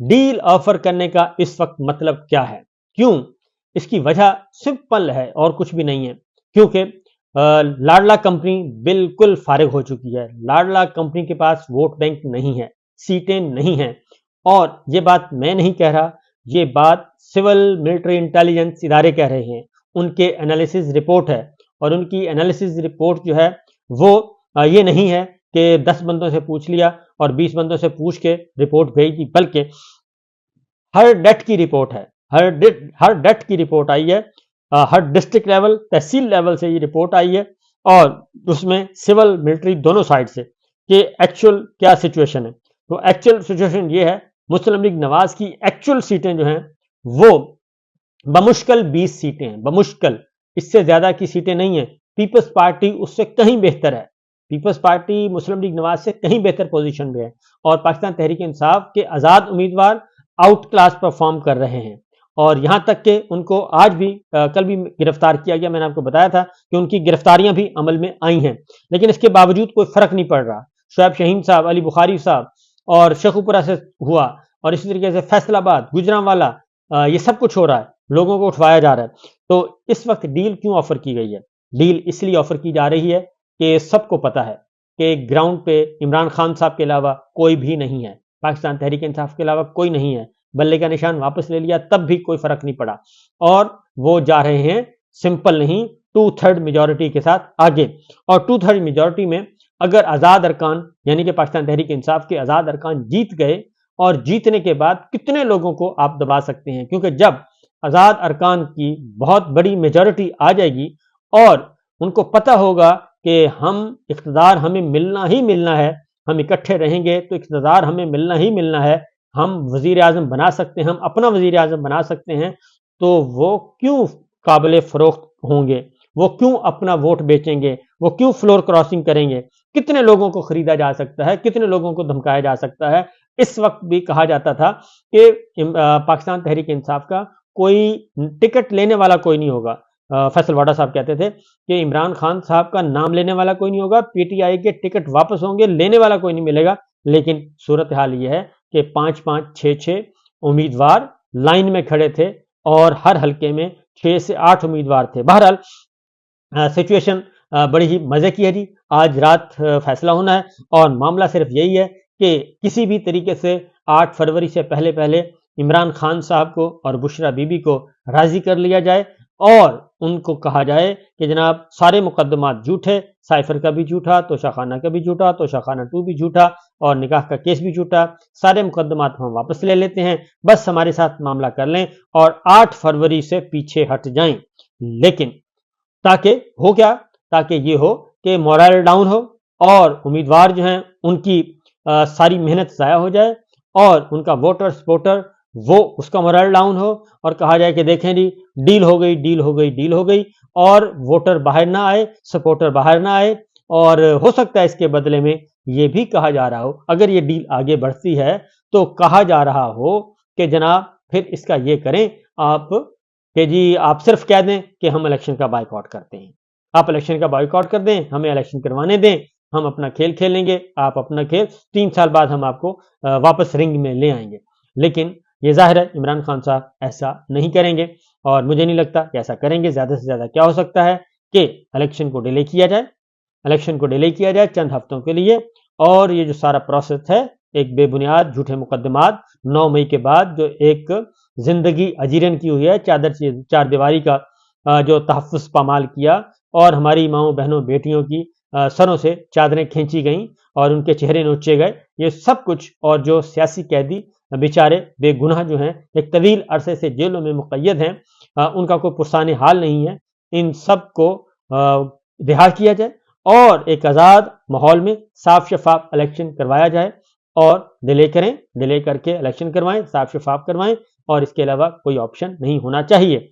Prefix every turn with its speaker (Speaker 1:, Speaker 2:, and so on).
Speaker 1: Deal offer کرنے کا اس وقت مطلب کیا ہے؟ کیوں؟ اس کی وجہ سمپل ہے اور کچھ بھی نہیں ہے، کیونکہ لاڈلا کمپنی بالکل فارغ ہو چکی ہے۔ لاڈلا کمپنی کے پاس ووٹ بینک نہیں ہے، سیٹیں نہیں ہیں، اور یہ بات میں نہیں کہہ رہا، یہ بات سول ملٹری انٹیلیجنس ادارے کہہ رہے ہیں، ان کے انالیسز رپورٹ ہے، اور ان کی انالیسز رپورٹ جو ہے وہ یہ نہیں ہے کہ 10 بندوں سے پوچھ لیا اور 20 بندوں سے پوچھ کے رپورٹ بھیج دی، بلکہ ہر ڈیٹ کی رپورٹ ہے، ہر ڈیٹ کی رپورٹ آئی ہے، ہر ڈسٹرکٹ لیول، تحصیل لیول سے یہ رپورٹ آئی ہے، اور اس میں سول ملٹری دونوں سائڈ سے کہ ایکچوئل کیا سچویشن ہے۔ تو ایکچوئل سچویشن یہ ہے، مسلم لیگ نواز کی ایکچوئل سیٹیں جو ہیں وہ بمشکل 20 سیٹیں ہیں، بمشکل، اس سے زیادہ کی سیٹیں نہیں ہیں۔ پیپلز پارٹی اس سے کہیں بہتر ہے، پیپلز پارٹی مسلم لیگ نواز سے کہیں بہتر پوزیشن میں ہے، اور پاکستان تحریک انصاف کے آزاد امیدوار آؤٹ کلاس پرفارم کر رہے ہیں، اور یہاں تک کہ ان کو آج بھی کل بھی گرفتار کیا گیا، میں نے آپ کو بتایا تھا کہ ان کی گرفتاریاں بھی عمل میں آئی ہیں، لیکن اس کے باوجود کوئی فرق نہیں پڑ رہا۔ شعیب شاہین صاحب، علی بخاری صاحب، اور شیخوپورہ سے ہوا، اور اسی طریقے سے فیصل آباد، گجرانوالا، یہ سب کچھ ہو رہا ہے، لوگوں کو اٹھوایا جا رہا ہے۔ تو اس وقت ڈیل کیوں آفر کی گئی ہے؟ ڈیل اس لیے آفر کی جا رہی ہے کہ سب کو پتا ہے کہ گراؤنڈ پہ عمران خان صاحب کے علاوہ کوئی بھی نہیں ہے، پاکستان تحریک انصاف کے علاوہ کوئی نہیں ہے، بلے کا نشان واپس لے لیا تب بھی کوئی فرق نہیں پڑا، اور وہ جا رہے ہیں سمپل نہیں 2/3 میجورٹی کے ساتھ آگے، اور 2/3 میجورٹی میں اگر آزاد ارکان یعنی کہ پاکستان تحریک انصاف کے آزاد ارکان جیت گئے، اور جیتنے کے بعد کتنے لوگوں کو آپ دبا سکتے ہیں، کیونکہ جب آزاد ارکان کی بہت بڑی میجورٹی آ جائے گی اور ان کو پتہ ہوگا کہ ہم اقتدار ہمیں ملنا ہی ملنا ہے، ہم اکٹھے رہیں گے تو اقتدار ہمیں ملنا ہی ملنا ہے، ہم وزیر اعظم بنا سکتے ہیں، ہم اپنا وزیر اعظم بنا سکتے ہیں، تو وہ کیوں قابل فروخت ہوں گے، وہ کیوں اپنا ووٹ بیچیں گے، وہ کیوں فلور کراسنگ کریں گے؟ کتنے لوگوں کو خریدا جا سکتا ہے، کتنے لوگوں کو دھمکایا جا سکتا ہے؟ اس وقت بھی کہا جاتا تھا کہ پاکستان تحریک انصاف کا کوئی ٹکٹ لینے والا کوئی نہیں ہوگا، فیصل واڈا صاحب کہتے تھے کہ عمران خان صاحب کا نام لینے والا کوئی نہیں ہوگا، پی ٹی آئی کے ٹکٹ واپس ہوں گے، لینے والا کوئی نہیں ملے گا، لیکن صورتحال یہ ہے کہ 5-5 6-6 امیدوار لائن میں کھڑے تھے، اور ہر حلقے میں 6 سے 8 امیدوار تھے۔ بہرحال سچویشن بڑی ہی مزے کی ہے جی، آج رات فیصلہ ہونا ہے، اور معاملہ صرف یہی ہے کہ کسی بھی طریقے سے 8 فروری سے پہلے پہلے عمران خان صاحب کو اور بشرا بی بی کو راضی کر لیا جائے، اور ان کو کہا جائے کہ جناب سارے مقدمات جھوٹے، سائفر کا بھی جھوٹا، توشہ خانہ کا بھی جھوٹا، توشہ خانہ 2 بھی جھوٹا، اور نکاح کا کیس بھی جھوٹا، سارے مقدمات ہم واپس لے لیتے ہیں، بس ہمارے ساتھ معاملہ کر لیں اور 8 فروری سے پیچھے ہٹ جائیں۔ لیکن تاکہ ہو کیا؟ تاکہ یہ ہو کہ مورائل ڈاؤن ہو، اور امیدوار جو ہیں ان کی ساری محنت ضائع ہو جائے، اور ان کا ووٹر سپورٹر وہ اس کا مورائل ڈاؤن ہو، اور کہا جائے کہ دیکھیں جی ڈیل ہو گئی، ڈیل ہو گئی، ڈیل ہو گئی، اور ووٹر باہر نہ آئے، سپورٹر باہر نہ آئے، اور ہو سکتا ہے اس کے بدلے میں یہ بھی کہا جا رہا ہو، اگر یہ ڈیل آگے بڑھتی ہے تو کہا جا رہا ہو کہ جناب پھر اس کا یہ کریں آپ کہ جی آپ صرف کہہ دیں کہ ہم الیکشن کا بائیکاٹ کرتے ہیں، آپ الیکشن کا بائیکاٹ کر دیں، ہمیں الیکشن کروانے دیں، ہم اپنا کھیل کھیلیں گے، آپ اپنا کھیل، 3 سال بعد ہم آپ کو واپس رنگ میں لے آئیں گے۔ لیکن یہ ظاہر ہے عمران خان صاحب ایسا نہیں کریں گے، اور مجھے نہیں لگتا کہ ایسا کریں گے۔ زیادہ سے زیادہ کیا ہو سکتا ہے کہ الیکشن کو ڈیلے کیا جائے، الیکشن کو ڈیلے کیا جائے چند ہفتوں کے لیے، اور یہ جو سارا پروسیس ہے ایک بے بنیاد جھوٹے مقدمات 9 مئی کے بعد جو ایک زندگی اجیرن کی ہوئی ہے، چار دیواری کا جو تحفظ پامال کیا، اور ہماری ماؤں بہنوں بیٹیوں کی سروں سے چادریں کھینچی گئیں اور ان کے چہرے نوچے گئے، یہ سب کچھ، اور جو سیاسی قیدی بیچارے بے گناہ جو ہیں ایک طویل عرصے سے جیلوں میں مقید ہیں، ان کا کوئی پرسان حال نہیں ہے، ان سب کو رہا کیا جائے، اور ایک آزاد ماحول میں صاف شفاف الیکشن کروایا جائے، اور ڈیلے کریں، ڈیلے کر کے الیکشن کروائیں، صاف شفاف کروائیں، اور اس کے علاوہ کوئی آپشن نہیں ہونا چاہیے۔